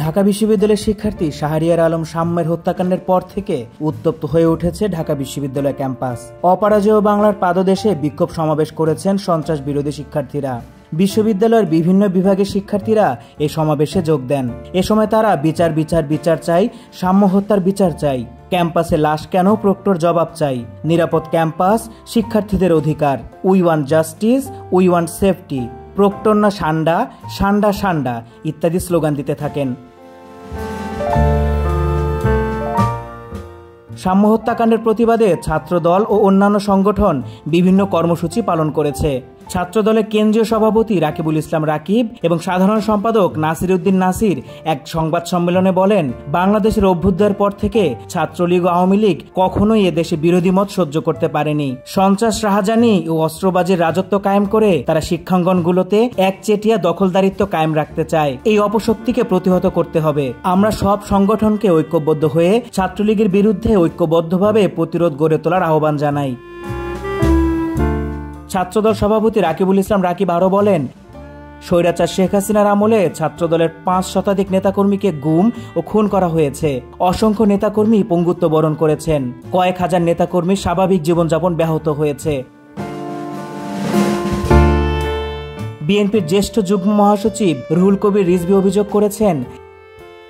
ঢাকা বিশ্ববিদ্যালয়ের শিক্ষার্থী শাহরিয়ার আলম শাম্মের হত্যাকাণ্ডের পর থেকে উত্তপ্ত হয়ে উঠেছে ঢাকা বিশ্ববিদ্যালয় ক্যাম্পাস। অপরাজেয় বাংলার পাদদেশে বিক্ষোভ সমাবেশ করেছেন সন্ত্রাস বিরোধী শিক্ষার্থীরা। বিশ্ববিদ্যালয়ের বিভিন্ন বিভাগের শিক্ষার্থীরা এই সমাবেশে যোগ দেন। এ সময় তারা বিচার চাই, সাম্য হত্যার বিচার চাই, ক্যাম্পাসে লাশ কেন, প্রক্টর জবাব চাই, নিরাপদ ক্যাম্পাস, শিক্ষার্থীদের অধিকার, we want justice, we want safety, proctor না সান্ডা, সান্ডা সান্ডা ইত্যাদি স্লোগান দিতে থাকেন। সাম্য হত্যাকাণ্ডের প্রতিবাদে ছাত্রদল ও অন্যান্য সংগঠন বিভিন্ন কর্মসূচি পালন করেছে। ছাত্রদলের কেন্দ্রীয় সভাপতি রাকিবুল ইসলাম রাকিব এবং সাধারণ সম্পাদক নাসির উদ্দিন নাসির এক সংবাদ সম্মেলনে বলেন, বাংলাদেশের অভ্যুদয়ের পর থেকে ছাত্রলীগ ও আওয়ামী লীগ কখনোই এদেশে বিরোধী মত সহ্য করতে পারেনি। সন্ত্রাস, রাহাজানি ও অস্ত্রবাজির রাজত্ব কায়েম করে তারা শিক্ষাঙ্গনগুলোতে একচেটিয়া দখলদারিত্ব কায়েম রাখতে চায়। এই অপশক্তিকে প্রতিহত করতে হবে। আমরা সব সংগঠনকে ঐক্যবদ্ধ হয়ে ছাত্রলীগের বিরুদ্ধে ঐক্যবদ্ধভাবে প্রতিরোধ গড়ে তোলার আহ্বান জানাই। ছাত্রদল সভাপতি রাকিবুল ইসলাম রাকিব আরও বলেন, স্বৈরাচার শেখ হাসিনার আমলে ছাত্রদলের 5 শতাধিক নেতাকর্মীকে গুম ও খুন করা হয়েছে। অসংখ্য নেতাকর্মী পঙ্গুত্ব বরণ করেছেন। কয়েক হাজার নেতাকর্মীর স্বাভাবিক জীবনযাপন ব্যাহত হয়েছে। বিএনপির জ্যেষ্ঠ যুগ্ম মহাসচিব রুহুল কবির রিজভী অভিযোগ করেছেন,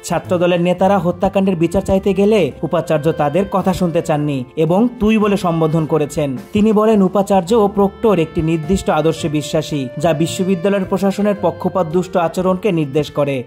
ছাত্রদলের নেতারা হত্যাকাণ্ডের বিচার চাইতে গেলে উপাচার্য তাদের কথা শুনতে চাননি এবং তুই বলে সম্বোধন করেছেন। তিনি বলেন, উপাচার্য ও প্রক্টর একটি নির্দিষ্ট আদর্শে বিশ্বাসী, যা বিশ্ববিদ্যালয়ের প্রশাসনের পক্ষপাত দুষ্ট আচরণকে নির্দেশ করে।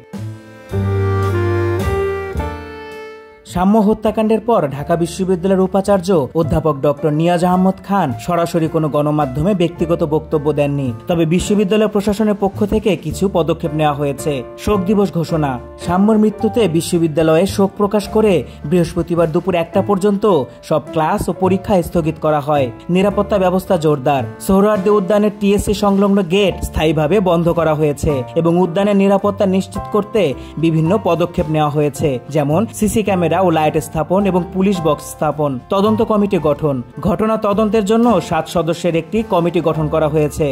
সাম্য হত্যাকাণ্ডের পর ঢাকা বিশ্ববিদ্যালয়ের উপাচার্য অধ্যাপক ডক্টর নিয়াজ আহমদ খান সরাসরি কোনো গণমাধ্যমে ব্যক্তিগত বক্তব্য দেননি। তবে বিশ্ববিদ্যালয় প্রশাসনের পক্ষ থেকে কিছু পদক্ষেপ নেওয়া হয়েছে। শোক দিবস ঘোষণা। সাম্যর মৃত্যুতে বিশ্ববিদ্যালয়ে শোক প্রকাশ করে বৃহস্পতিবার দুপুর 1টা পর্যন্ত সব ক্লাস ও পরীক্ষা স্থগিত করা হয়। নিরাপত্তা ব্যবস্থা জোরদার। সোহরাওয়ার্দী উদ্যানের টিএসসি সংলগ্ন গেট স্থায়ীভাবে বন্ধ করা হয়েছে এবং উদ্যানের নিরাপত্তা নিশ্চিত করতে বিভিন্ন পদক্ষেপ নেওয়া হয়েছে, যেমন সিসি ক্যামেরা ও লাইট স্থাপন এবং পুলিশ বক্স স্থাপন। তদন্ত কমিটি গঠন। ঘটনা তদন্তের জন্য 7 সদস্যের একটি কমিটি গঠন করা হয়েছে।